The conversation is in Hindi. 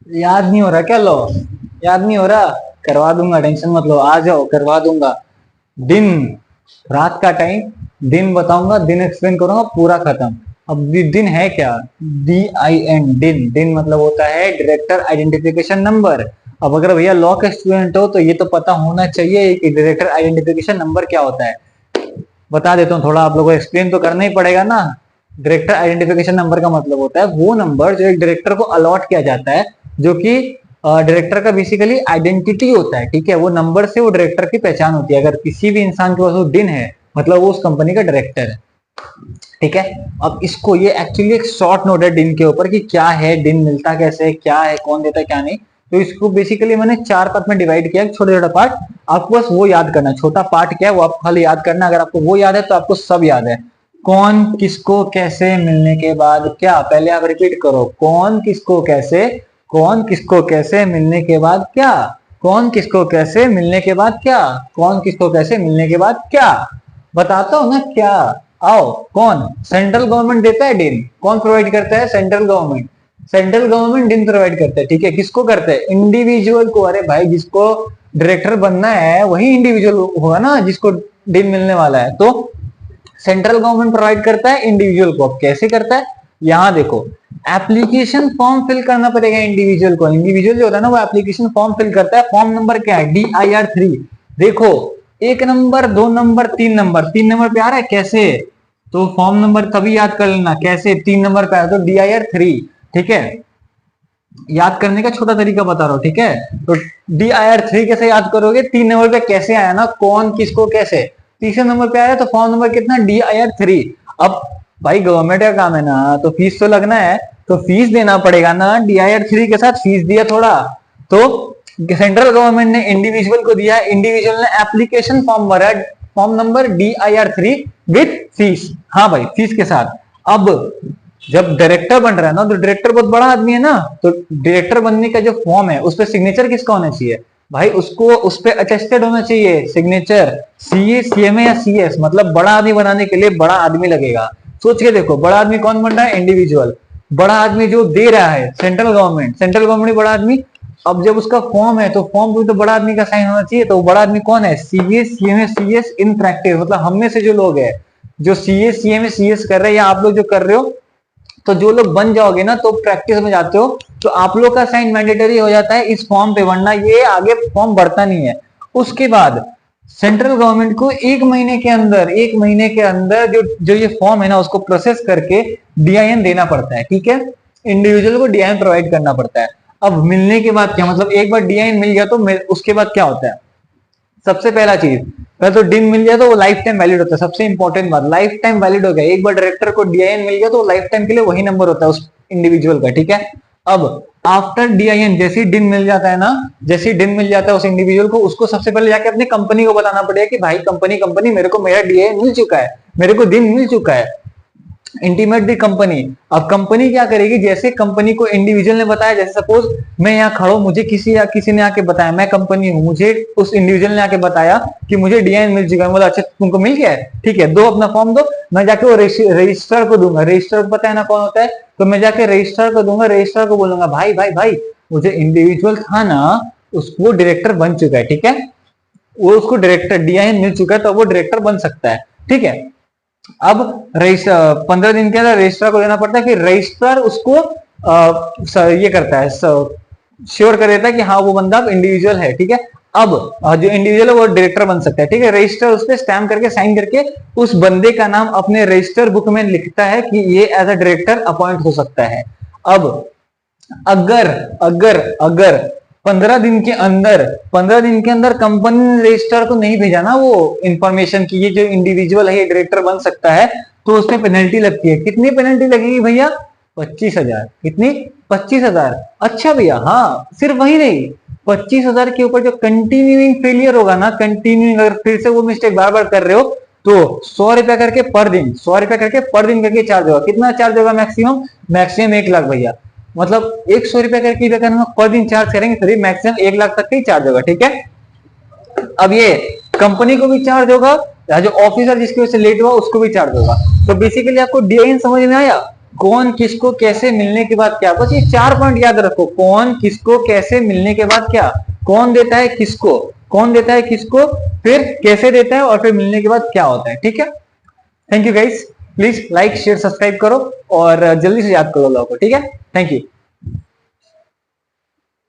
याद नहीं हो रहा क्या लो? याद नहीं हो रहा? करवा दूंगा, टेंशन मत लो, आ जाओ करवा दूंगा। दिन, रात का टाइम, दिन बताऊंगा, दिन एक्सप्लेन करूंगा, पूरा खत्म। अब दिन है क्या? DIN, दिन। दिन मतलब होता है डायरेक्टर आइडेंटिफिकेशन नंबर। अब अगर भैया लॉ के स्टूडेंट हो तो ये तो पता होना चाहिए कि डायरेक्टर आइडेंटिफिकेशन नंबर क्या होता है। बता देता हूँ थोड़ा, आप लोगों को एक्सप्लेन तो करना ही पड़ेगा ना। डायरेक्टर आइडेंटिफिकेशन नंबर का मतलब होता है वो नंबर जो एक डायरेक्टर को अलॉट किया जाता है, जो कि डायरेक्टर का बेसिकली आइडेंटिटी होता है। ठीक है, वो नंबर से वो डायरेक्टर की पहचान होती है। अगर किसी भी इंसान के पास वो डिन है, मतलब वो उस कंपनी का डायरेक्टर है। ठीक है। अब इसको, ये एक्चुअली एक शॉर्ट नोट है डिन के ऊपर कि क्या है डिन, मिलता कैसे है, क्या है, कौन देता है, क्या नहीं। तो इसको बेसिकली मैंने 4 पार्ट में डिवाइड किया, छोटा छोटा पार्ट। आपको बस वो याद करना है, छोटा पार्ट क्या है वो आपको खाली याद करना है। अगर आपको वो याद है तो आपको सब याद है। कौन किसको कैसे मिलने के बाद क्या, पहले आप रिपीट करो, कौन किसको कैसे, कौन किसको कैसे मिलने के बाद क्या, कौन किसको कैसे मिलने के बाद क्या, कौन किसको कैसे मिलने के बाद क्या। बताता हूं ना क्या। आओ। कौन? सेंट्रल गवर्नमेंट देता है डिन। कौन प्रोवाइड करता है? Central government. सेंट्रल गवर्नमेंट डिन प्रोवाइड करता है। ठीक है, किसको करता है? इंडिविजुअल को। अरे भाई, जिसको डायरेक्टर बनना है वही इंडिविजुअल होगा ना, जिसको डिन मिलने वाला है। तो सेंट्रल गवर्नमेंट प्रोवाइड करता है इंडिविजुअल को। अब कैसे करता है, यहां देखो। एप्लीकेशन फॉर्म फिल करना पड़ेगा इंडिविजुअल को। इंडिविजुअल जो होता है ना, वो एप्लीकेशन फॉर्म फिल करता है। फॉर्म नंबर क्या है? DIR 3। देखो, 1 नंबर, 2 नंबर, 3 नंबर। 3 नंबर पे आ रहा है कैसे, तो फॉर्म नंबर तभी याद कर लेना कैसे 3 नंबर पे आया तो DIR 3। ठीक है, याद करने का छोटा तरीका बता रहा हूं। ठीक है, तो DIR 3 कैसे याद करोगे? 3 नंबर पे कैसे आया ना, कौन किसको कैसे। तीसरे नंबर पे आया तो फॉर्म नंबर कितना? DIR 3। अब भाई गवर्नमेंट का काम है ना, तो फीस तो लगना है, तो फीस देना पड़ेगा ना। DIR 3 के साथ फीस दिया थोड़ा, तो सेंट्रल गवर्नमेंट ने इंडिविजुअल को दिया, इंडिविजुअल ने एप्लीकेशन फॉर्म भरा, form number DIR 3 with fees. हाँ भाई, फीस के साथ। अब जब डायरेक्टर बन रहा है ना, तो डायरेक्टर बहुत बड़ा आदमी है ना, तो डायरेक्टर बनने का जो फॉर्म है उस पर सिग्नेचर किसका होना चाहिए भाई? उसको उस पर अटेस्टेड होना चाहिए सिग्नेचर, CA CMA या CS। मतलब बड़ा आदमी बनाने के लिए बड़ा आदमी लगेगा। सोच के देखो, बड़ा आदमी कौन बन रहा है? इंडिविजुअल। बड़ा आदमी जो दे रहा है सेंट्रल गवर्नमेंट, सेंट्रल गवर्नमेंट बड़ा आदमी। अब जब उसका फॉर्म है तो फॉर्म पे तो बड़ा आदमी का साइन होना चाहिए। तो वो बड़ा आदमी कौन है? CA CMA CS in practice. मतलब हम में से जो लोग है जो CA CMA CS कर रहे हैं, या आप लोग जो कर रहे हो, तो जो लोग बन जाओगे ना, तो प्रैक्टिस में जाते हो, तो आप लोग का साइन मैंडेटरी हो जाता है इस फॉर्म पे, वरना ये आगे फॉर्म बढ़ता नहीं है। उसके बाद सेंट्रल गवर्नमेंट को 1 महीने के अंदर, 1 महीने के अंदर जो जो ये फॉर्म है ना, उसको प्रोसेस करके DIN देना पड़ता है। ठीक है, इंडिविजुअल को DIN प्रोवाइड करना पड़ता है। अब मिलने के बाद क्या, मतलब एक बार DIN मिल गया तो उसके बाद क्या होता है? सबसे पहला चीज, पहले तो डिन मिल गया तो वो लाइफ टाइम वैलिड होता है। सबसे इंपॉर्टेंट बात, लाइफ टाइम वैलिड हो गया। एक बार डायरेक्टर को DIN मिल गया तो लाइफ टाइम के लिए वही नंबर होता है उस इंडिविजुअल का। ठीक है, अब आफ्टर DIN जैसे ही डिन मिल जाता है ना, जैसे ही डिन मिल जाता है उस इंडिविजुअल को, उसको सबसे पहले जाके अपनी कंपनी को बताना पड़ेगा कि भाई कंपनी कंपनी मेरे को मेरा DIN मिल चुका है, मेरे को दिन मिल चुका है। इंटीमेट दी कंपनी। अब कंपनी क्या करेगी? जैसे कंपनी को इंडिविजुअल ने बताया, जैसे सपोज मैं यहाँ खड़ा हूँ, मुझे किसी ने आके बताया, मैं कंपनी हूँ, मुझे उस इंडिविजुअल ने आके बताया कि मुझे DIN मिल चुका है। बोला अच्छा तुमको मिल गया है, ठीक है, दो अपना फॉर्म दो। मैं जाके वो रजिस्ट्रार को दूंगा। रजिस्ट्रार को पता है ना कौन होता है, तो मैं जाके रजिस्ट्रार को दूंगा। रजिस्ट्रार को बोलूंगा भाई भाई भाई, वो जो इंडिविजुअल था ना, उसको डायरेक्टर बन चुका है। ठीक है, वो उसको डायरेक्टर DIN मिल चुका है, तो वो डायरेक्टर बन सकता है। ठीक है, अब 15 दिन के अंदर रजिस्ट्रार को देना पड़ता है। फिर रजिस्ट्रार उसको ये करता है, श्योर कर देता है कि हाँ वो बंदा अब इंडिविजुअल है। ठीक है, अब जो इंडिविजुअल है वो डायरेक्टर बन सकता है। ठीक है, रजिस्टर उस पर स्टैम्प करके साइन करके उस बंदे का नाम अपने रजिस्टर बुक में लिखता है कि ये एज अ डायरेक्टर अपॉइंट हो सकता है। अब अगर अगर अगर 15 दिन के अंदर कंपनी ने रजिस्ट्रार को नहीं भेजा ना वो इंफॉर्मेशन की ये जो इंडिविजुअल है ये डायरेक्टर बन सकता है, तो उसमें पेनल्टी लगती है। कितनी पेनल्टी लगेगी भैया? 25,000। कितनी? 25,000। अच्छा भैया, हाँ, सिर्फ वही नहीं, 25,000 के ऊपर जो कंटिन्यूइंग फेलियर होगा ना, कंटिन्यूइंग, अगर फिर से वो मिस्टेक बार बार कर रहे हो, तो 100 रुपया करके पर दिन, 100 रुपया करके पर दिन करके चार्ज होगा। कितना चार्ज होगा? मैक्सिमम मैक्सिमम 1 लाख भैया। मतलब 100 रुपया करके अगर हम पर दिन चार्ज करेंगे तो मैक्सिमम 1 लाख तक का ही चार्ज होगा। ठीक है, अब ये कंपनी को भी चार्ज होगा, जो ऑफिसर जिसकी वजह से लेट हुआ उसको भी चार्ज होगा। तो बेसिकली आपको DIN समझ में आया? कौन किसको कैसे मिलने के बाद क्या, बस ये 4 पॉइंट याद रखो। कौन किसको कैसे मिलने के बाद क्या, कौन देता है किसको, कौन देता है किसको, फिर कैसे देता है, और फिर मिलने के बाद क्या होता है। ठीक है, thank you guys, please like share subscribe करो और जल्दी से याद करो लोगों को। ठीक है, थैंक यू।